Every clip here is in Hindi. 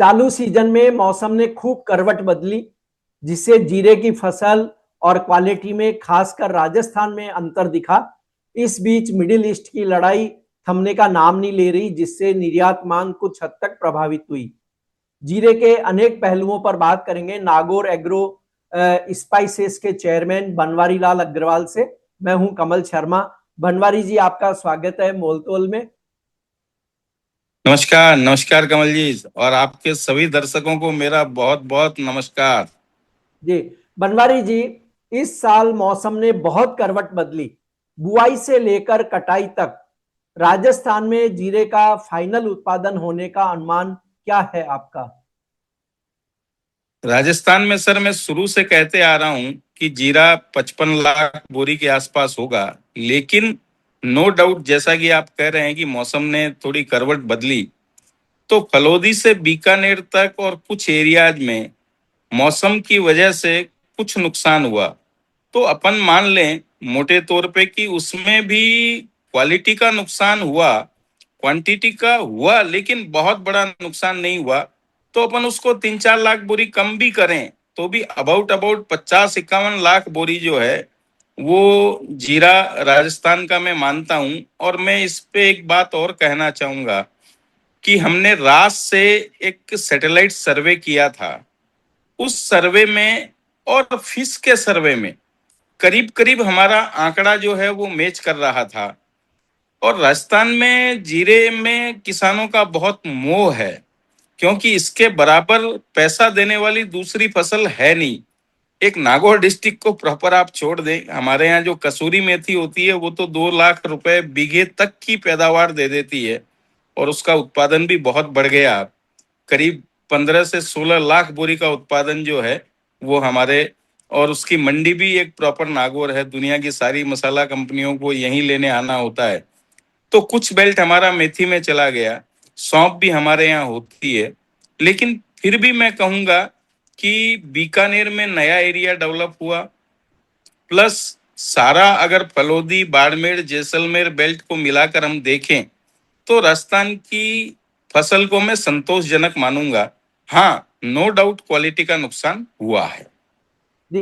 चालू सीजन में मौसम ने खूब करवट बदली, जिससे जीरे की फसल और क्वालिटी में खासकर राजस्थान में अंतर दिखा। इस बीच मिडिल ईस्ट की लड़ाई थमने का नाम नहीं ले रही, जिससे निर्यात मांग कुछ हद तक प्रभावित हुई। जीरे के अनेक पहलुओं पर बात करेंगे नागौर एग्रो स्पाइसेस के चेयरमैन बनवारी लाल अग्रवाल से। मैं हूं कमल शर्मा। बनवारी जी, आपका स्वागत है मोलतोल में। नमस्कार नमस्कार कमल जी, और आपके सभी दर्शकों को मेरा बहुत बहुत नमस्कार। जी बनवारी जी, इस साल मौसम ने बहुत करवट बदली। बुआई से लेकर कटाई तक राजस्थान में जीरे का फाइनल उत्पादन होने का अनुमान क्या है आपका? राजस्थान में सर, मैं शुरू से कहते आ रहा हूं कि जीरा 55 लाख बोरी के आसपास होगा। लेकिन नो डाउट, जैसा कि आप कह रहे हैं कि मौसम ने थोड़ी करवट बदली, तो फलोदी से बीकानेर तक और कुछ एरियाज में मौसम की वजह से कुछ नुकसान हुआ। तो अपन मान लें मोटे तौर पे कि उसमें भी क्वालिटी का नुकसान हुआ, क्वांटिटी का हुआ, लेकिन बहुत बड़ा नुकसान नहीं हुआ। तो अपन उसको 3-4 लाख बोरी कम भी करें तो भी अबाउट अबाउट 50-51 लाख बोरी जो है वो जीरा राजस्थान का मैं मानता हूं। और मैं इस पे एक बात और कहना चाहूंगा कि हमने रास से एक सैटेलाइट सर्वे किया था। उस सर्वे में और फिश के सर्वे में करीब करीब हमारा आंकड़ा जो है वो मैच कर रहा था। और राजस्थान में जीरे में किसानों का बहुत मोह है, क्योंकि इसके बराबर पैसा देने वाली दूसरी फसल है नहीं। एक नागौर डिस्ट्रिक्ट को प्रॉपर आप छोड़ दें, हमारे यहाँ जो कसूरी मेथी होती है वो तो 2 लाख रुपए बीघे तक की पैदावार दे देती है, और उसका उत्पादन भी बहुत बढ़ गया। करीब 15 से 16 लाख बोरी का उत्पादन जो है वो हमारे, और उसकी मंडी भी एक प्रॉपर नागौर है। दुनिया की सारी मसाला कंपनियों को यहीं लेने आना होता है। तो कुछ बेल्ट हमारा मेथी में चला गया, सौंफ भी हमारे यहाँ होती है। लेकिन फिर भी मैं कहूंगा कि बीकानेर में नया एरिया डेवलप हुआ, प्लस सारा अगर फलोदी बाड़मेर जैसलमेर बेल्ट को मिलाकर हम देखें तो राजस्थान की फसल को मैं संतोषजनक मानूंगा। हाँ, नो डाउट क्वालिटी का नुकसान हुआ है। जी,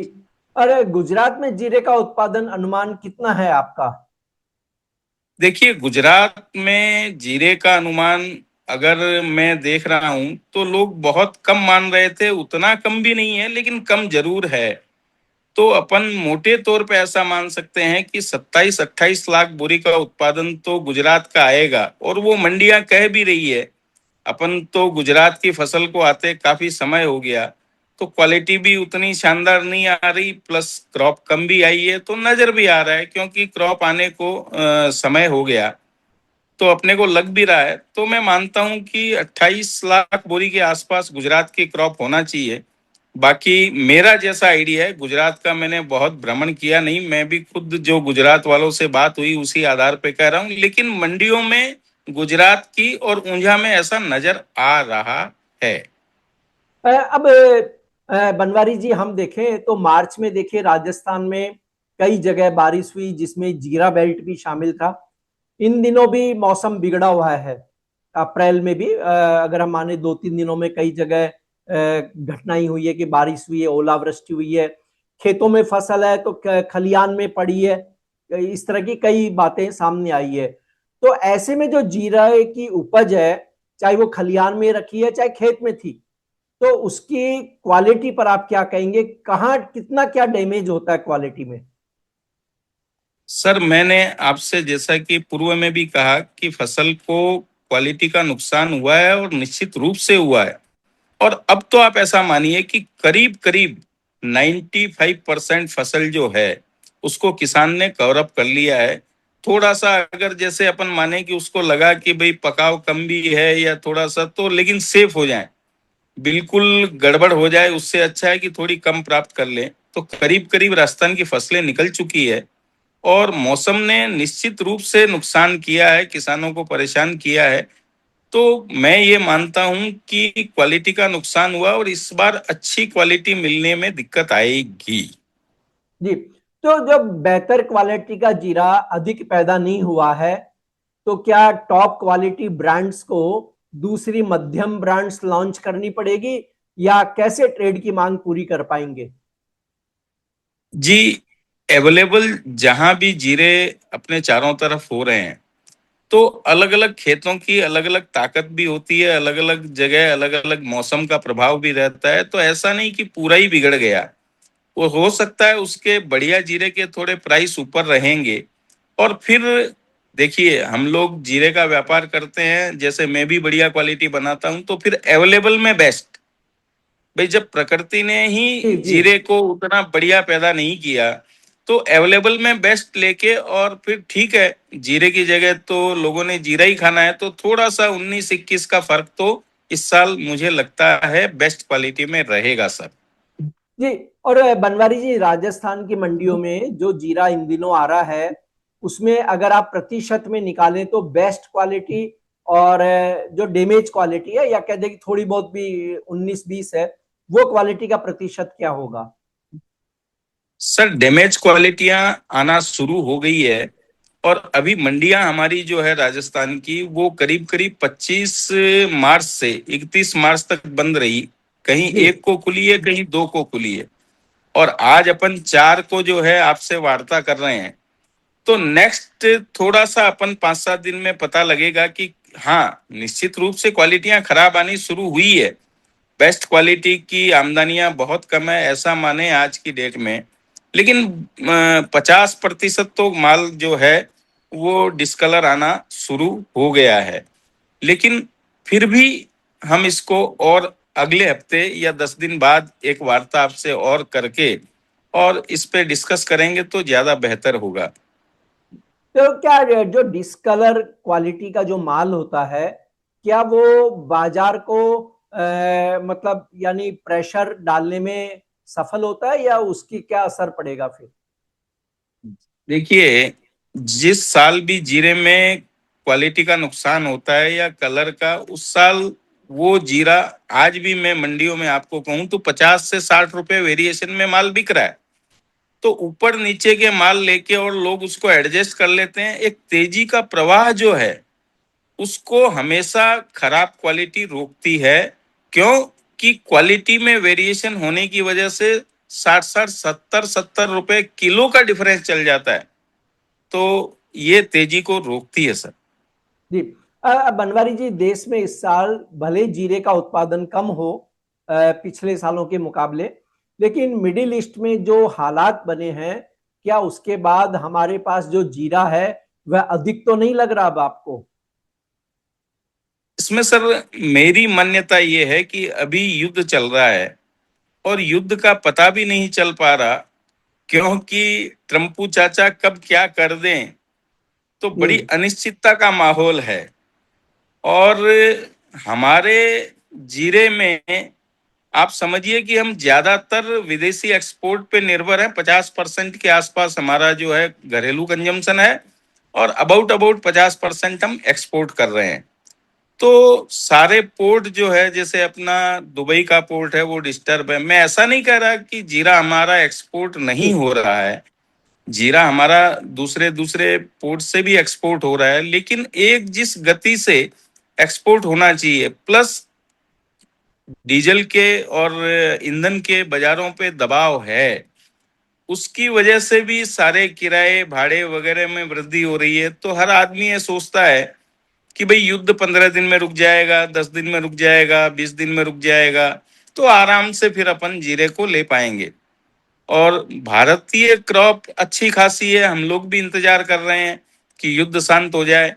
अरे गुजरात में जीरे का उत्पादन अनुमान कितना है आपका? देखिए, गुजरात में जीरे का अनुमान अगर मैं देख रहा हूं तो लोग बहुत कम मान रहे थे। उतना कम भी नहीं है, लेकिन कम जरूर है। तो अपन मोटे तौर पे ऐसा मान सकते हैं कि 27-28 लाख बोरी का उत्पादन तो गुजरात का आएगा, और वो मंडियां कह भी रही है। अपन तो गुजरात की फसल को आते काफी समय हो गया, तो क्वालिटी भी उतनी शानदार नहीं आ रही, प्लस क्रॉप कम भी आई है। तो नजर भी आ रहा है, क्योंकि क्रॉप आने को समय हो गया, तो अपने को लग भी रहा है। तो मैं मानता हूं कि 28 लाख बोरी के आसपास गुजरात की क्रॉप होना चाहिए। बाकी मेरा जैसा आइडिया है, गुजरात का मैंने बहुत भ्रमण किया नहीं, मैं भी खुद जो गुजरात वालों से बात हुई उसी आधार पे कह रहा हूँ। लेकिन मंडियों में गुजरात की और ऊंझा में ऐसा नजर आ रहा है। अब बनवारी जी, हम देखें तो मार्च में देखिए राजस्थान में कई जगह बारिश हुई, जिसमें जीरा बेल्ट भी शामिल था। इन दिनों भी मौसम बिगड़ा हुआ है। अप्रैल में भी अगर हम माने 2-3 दिनों में कई जगह घटनाएं हुई है कि बारिश हुई है, ओलावृष्टि हुई है, खेतों में फसल है तो खलियान में पड़ी है। इस तरह की कई बातें सामने आई है। तो ऐसे में जो जीरा की उपज है, चाहे वो खलियान में रखी है चाहे खेत में थी, तो उसकी क्वालिटी पर आप क्या कहेंगे? कहाँ कितना क्या डैमेज होता है क्वालिटी में? सर, मैंने आपसे जैसा कि पूर्व में भी कहा कि फसल को क्वालिटी का नुकसान हुआ है, और निश्चित रूप से हुआ है। और अब तो आप ऐसा मानिए कि करीब करीब 95% फसल जो है उसको किसान ने कवर अप कर लिया है। थोड़ा सा अगर जैसे अपन माने कि उसको लगा कि भाई पकाव कम भी है या थोड़ा सा, तो लेकिन सेफ हो जाए, बिल्कुल गड़बड़ हो जाए उससे अच्छा है कि थोड़ी कम प्राप्त कर ले। तो करीब करीब राजस्थान की फसलें निकल चुकी है, और मौसम ने निश्चित रूप से नुकसान किया है, किसानों को परेशान किया है। तो मैं ये मानता हूं कि क्वालिटी का नुकसान हुआ, और इस बार अच्छी क्वालिटी मिलने में दिक्कत आएगी। जी, तो जब बेहतर क्वालिटी का जीरा अधिक पैदा नहीं हुआ है, तो क्या टॉप क्वालिटी ब्रांड्स को दूसरी मध्यम ब्रांड्स लॉन्च करनी पड़ेगी, या कैसे ट्रेड की मांग पूरी कर पाएंगे? जी, अवेलेबल जहां भी जीरे अपने चारों तरफ हो रहे हैं, तो अलग अलग खेतों की अलग अलग ताकत भी होती है, अलग अलग जगह अलग अलग मौसम का प्रभाव भी रहता है। तो ऐसा नहीं कि पूरा ही बिगड़ गया, वो हो सकता है उसके बढ़िया जीरे के थोड़े प्राइस ऊपर रहेंगे। और फिर देखिए, हम लोग जीरे का व्यापार करते हैं, जैसे मैं भी बढ़िया क्वालिटी बनाता हूं, तो फिर अवेलेबल में बेस्ट। भाई, जब प्रकृति ने जी ही जी जीरे को उतना बढ़िया पैदा नहीं किया, तो अवेलेबल में बेस्ट लेके, और फिर ठीक है, जीरे की जगह तो लोगों ने जीरा ही खाना है, तो थोड़ा सा 19-21 का फर्क तो इस साल मुझे लगता है बेस्ट क्वालिटी में रहेगा सर। जी। और बनवारी जी, राजस्थान की मंडियों में जो जीरा इन दिनों आ रहा है, उसमें अगर आप प्रतिशत में निकालें तो बेस्ट क्वालिटी और जो डैमेज क्वालिटी है, या कह दें कि थोड़ी बहुत भी 19-20 है, वो क्वालिटी का प्रतिशत क्या होगा? सर, डैमेज क्वालिटियां आना शुरू हो गई है। और अभी मंडियां हमारी जो है राजस्थान की, वो करीब करीब 25 मार्च से 31 मार्च तक बंद रही। कहीं जी एक को खुली है, कहीं दो को खुली है। और आज अपन 4 को जो है आपसे वार्ता कर रहे हैं। तो नेक्स्ट थोड़ा सा अपन 5-7 दिन में पता लगेगा कि हाँ, निश्चित रूप से क्वालिटियां खराब आनी शुरू हुई है। बेस्ट क्वालिटी की आमदनियां बहुत कम है, ऐसा माने आज की डेट में। लेकिन 50% तो माल जो है वो डिस्कलर आना शुरू हो गया है। लेकिन फिर भी हम इसको और अगले हफ्ते या 10 दिन बाद एक वार्ता आपसे और करके और इस पे डिस्कस करेंगे तो ज्यादा बेहतर होगा। तो क्या जो डिस्कलर क्वालिटी का जो माल होता है, क्या वो बाजार को मतलब यानी प्रेशर डालने में सफल होता है, या उसकी क्या असर पड़ेगा फिर? देखिए, जिस साल भी जीरे में क्वालिटी का नुकसान होता है या कलर का, उस साल वो जीरा, आज भी मैं मंडियों में आपको कहूं तो 50 से 60 रुपए वेरिएशन में माल बिक रहा है। तो ऊपर नीचे के माल लेके और लोग उसको एडजस्ट कर लेते हैं। एक तेजी का प्रवाह जो है, उसको हमेशा खराब क्वालिटी रोकती है। क्यों? कि क्वालिटी में वेरिएशन होने की वजह से 60-60, 70-70 रुपए किलो का डिफरेंस चल जाता है। तो ये तेजी को रोकती है सर। जी। बनवारी जी, देश में इस साल भले जीरे का उत्पादन कम हो पिछले सालों के मुकाबले, लेकिन मिडिल ईस्ट में जो हालात बने हैं, क्या उसके बाद हमारे पास जो जीरा है वह अधिक तो नहीं लग रहा अब आपको? इसमें सर, मेरी मान्यता ये है कि अभी युद्ध चल रहा है, और युद्ध का पता भी नहीं चल पा रहा, क्योंकि ट्रम्पू चाचा कब क्या कर दें। तो जी बड़ी अनिश्चितता का माहौल है। और हमारे जीरे में आप समझिए कि हम ज्यादातर विदेशी एक्सपोर्ट पे निर्भर हैं। 50% के आसपास हमारा जो है घरेलू कंजम्पशन है, और अबाउट अबाउट 50% हम एक्सपोर्ट कर रहे हैं। तो सारे पोर्ट जो है, जैसे अपना दुबई का पोर्ट है, वो डिस्टर्ब है। मैं ऐसा नहीं कह रहा कि जीरा हमारा एक्सपोर्ट जी नहीं हो रहा है। जीरा हमारा दूसरे दूसरे पोर्ट से भी एक्सपोर्ट हो रहा है, लेकिन एक जिस गति से एक्सपोर्ट होना चाहिए, प्लस डीजल के और ईंधन के बाजारों पे दबाव है, उसकी वजह से भी सारे किराए भाड़े वगैरह में वृद्धि हो रही है। तो हर आदमी ये सोचता है कि भाई, युद्ध 15 दिन में रुक जाएगा, 10 दिन में रुक जाएगा, 20 दिन में रुक जाएगा, तो आराम से फिर अपन जीरे को ले पाएंगे। और भारतीय क्रॉप अच्छी खासी है, हम लोग भी इंतजार कर रहे हैं कि युद्ध शांत हो जाए,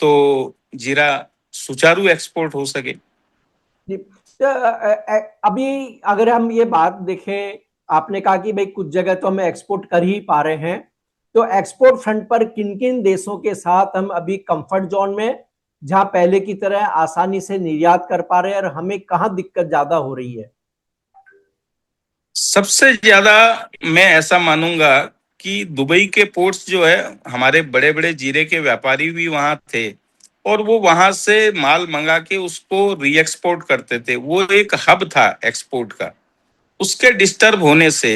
तो जीरा सुचारू एक्सपोर्ट हो सके। जी। तो अभी अगर हम ये बात देखें, आपने कहा कि भाई कुछ जगह तो हम एक्सपोर्ट कर ही पा रहे हैं, तो एक्सपोर्ट फ्रंट पर किन किन देशों के साथ हम अभी कंफर्ट जोन में, जहां पहले की तरह आसानी से निर्यात कर पा रहे हैं, और हमें कहाँ दिक्कत ज्यादा हो रही है? सबसे ज्यादा मैं ऐसा मानूंगा कि दुबई के पोर्ट्स जो है, हमारे बड़े बड़े जीरे के व्यापारी भी वहां थे, और वो वहां से माल मंगा के उसको री एक्सपोर्ट करते थे। वो एक हब था एक्सपोर्ट का। उसके डिस्टर्ब होने से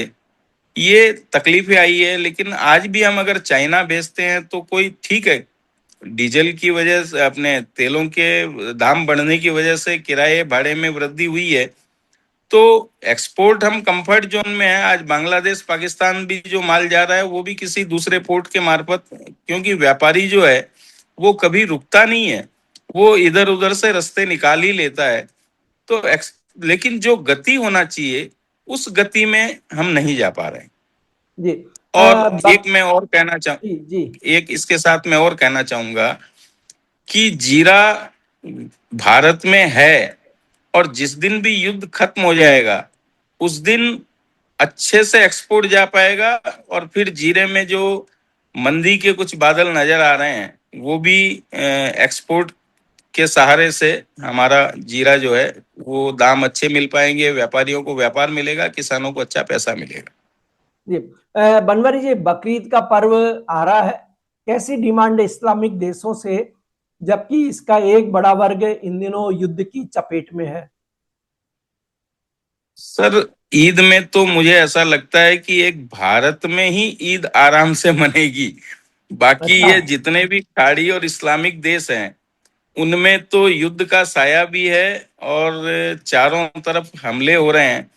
ये तकलीफें आई है। लेकिन आज भी हम अगर चाइना भेजते हैं तो कोई ठीक है, डीजल की वजह से, अपने तेलों के दाम बढ़ने की वजह से किराए भाड़े में वृद्धि हुई है, तो एक्सपोर्ट हम कंफर्ट जोन में है। आज बांग्लादेश पाकिस्तान भी जो माल जा रहा है वो भी किसी दूसरे पोर्ट के मार्फत, क्योंकि व्यापारी जो है वो कभी रुकता नहीं है, वो इधर उधर से रास्ते निकाल ही लेता है। तो लेकिन जो गति होना चाहिए उस गति में हम नहीं जा पा रहे हैं। जी। और एक मैं और कहना जी जी। एक इसके साथ मैं और कहना चाहूंगा कि जीरा भारत में है, और जिस दिन भी युद्ध खत्म हो जाएगा उस दिन अच्छे से एक्सपोर्ट जा पाएगा, और फिर जीरे में जो मंदी के कुछ बादल नजर आ रहे हैं वो भी एक्सपोर्ट के सहारे से हमारा जीरा जो है वो दाम अच्छे मिल पाएंगे, व्यापारियों को व्यापार मिलेगा, किसानों को अच्छा पैसा मिलेगा। जी। बनवारी जी, बकरीद का पर्व आ रहा है, कैसी डिमांड है इस्लामिक देशों से, जबकि इसका एक बड़ा वर्ग इन दिनों युद्ध की चपेट में है? सर, ईद में तो मुझे ऐसा लगता है कि एक भारत में ही ईद आराम से मनेगी। बाकी अच्छा। ये जितने भी खाड़ी और इस्लामिक देश हैं उनमें तो युद्ध का साया भी है, और चारों तरफ हमले हो रहे हैं।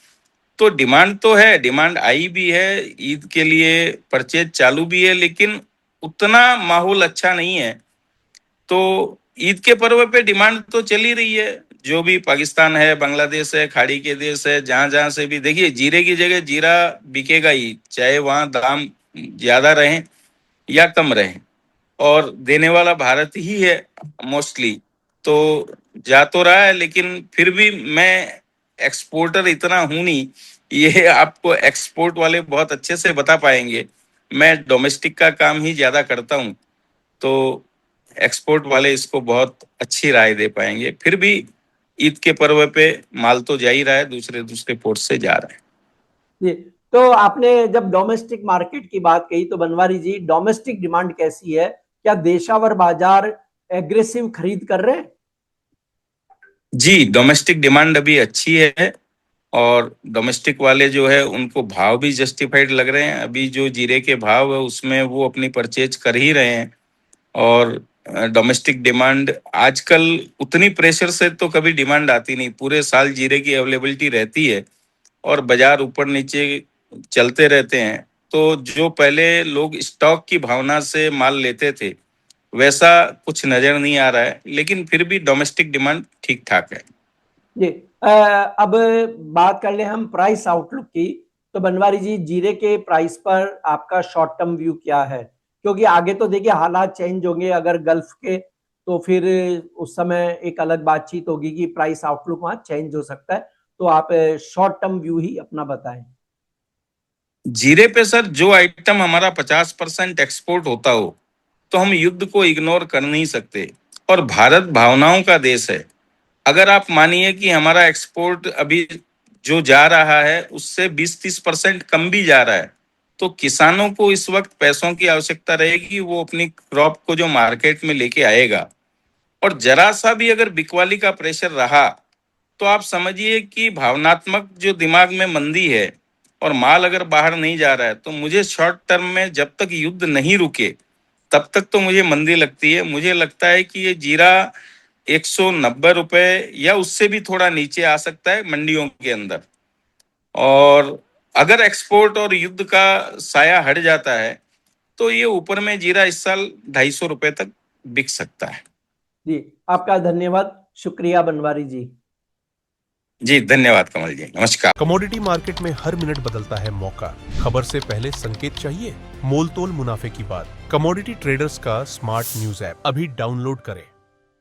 तो डिमांड तो है, डिमांड आई भी है, ईद के लिए परचेज चालू भी है, लेकिन उतना माहौल अच्छा नहीं है। तो ईद के पर्व पे डिमांड तो चल ही रही है। जो भी पाकिस्तान है, बांग्लादेश है, खाड़ी के देश है, जहां जहां से भी देखिए, जीरे की जगह जीरा बिकेगा ही, चाहे वहां दाम ज्यादा रहे या कम रहे, और देने वाला भारत ही है मोस्टली। तो जा तो रहा है, लेकिन फिर भी मैं एक्सपोर्टर इतना हूं नहीं, ये आपको एक्सपोर्ट वाले बहुत अच्छे से बता पाएंगे। मैं डोमेस्टिक का काम ही ज्यादा करता हूं, तो एक्सपोर्ट वाले इसको बहुत अच्छी राय दे पाएंगे। फिर भी ईद के पर्व पे माल तो जा ही रहा है, दूसरे दूसरे पोर्ट से जा रहा है। जी। तो आपने जब डोमेस्टिक मार्केट की बात कही, तो बनवारी जी, डोमेस्टिक डिमांड कैसी है? क्या देशावर बाजार एग्रेसिव खरीद कर रहे हैं? जी, डोमेस्टिक डिमांड अभी अच्छी है, और डोमेस्टिक वाले जो है उनको भाव भी जस्टिफाइड लग रहे हैं। अभी जो जीरे के भाव है उसमें वो अपनी परचेज कर ही रहे हैं। और डोमेस्टिक डिमांड आजकल उतनी प्रेशर से तो कभी डिमांड आती नहीं, पूरे साल जीरे की अवेलेबिलिटी रहती है, और बाजार ऊपर नीचे चलते रहते हैं। तो जो पहले लोग स्टॉक की भावना से माल लेते थे वैसा कुछ नजर नहीं आ रहा है, लेकिन फिर भी डोमेस्टिक डिमांड ठीक ठाक है। जी। अब बात कर ले हम प्राइस आउटलुक की, तो बनवारी जी, जीरे के प्राइस पर आपका शॉर्ट टर्म व्यू क्या है? क्योंकि आगे तो देखिए हालात चेंज होंगे, अगर गल्फ के, तो फिर उस समय एक अलग बातचीत होगी कि प्राइस आउटलुक वहां चेंज हो सकता है। तो आप शॉर्ट टर्म व्यू ही अपना बताएं। जीरे पे सर, जो आइटम हमारा 50% एक्सपोर्ट होता हो तो हम युद्ध को इग्नोर कर नहीं सकते, और भारत भावनाओं का देश है। अगर आप मानिए कि हमारा एक्सपोर्ट अभी जो जा रहा है उससे 20-30% कम भी जा रहा है, तो किसानों को इस वक्त पैसों की आवश्यकता रहेगी, वो अपनी क्रॉप को जो मार्केट में लेके आएगा। और जरा सा भी अगर बिकवाली का प्रेशर रहा तो आप समझिए कि भावनात्मक जो दिमाग में मंदी है, और माल अगर बाहर नहीं जा रहा है, तो मुझे शॉर्ट टर्म में जब तक युद्ध नहीं रुके तब तक तो मुझे मंदी लगती है। मुझे लगता है कि ये जीरा 190 रुपए या उससे भी थोड़ा नीचे आ सकता है मंडियों के अंदर। और अगर एक्सपोर्ट और युद्ध का साया हट जाता है तो ये ऊपर में जीरा इस साल 250 रुपए तक बिक सकता है। जी, आपका धन्यवाद, शुक्रिया बनवारी जी। जी धन्यवाद कमल जी, नमस्कार। कमोडिटी मार्केट में हर मिनट बदलता है मौका। खबर से पहले संकेत चाहिए? मोल तोल मुनाफे की बात। कमोडिटी ट्रेडर्स का स्मार्ट न्यूज ऐप अभी डाउनलोड करें।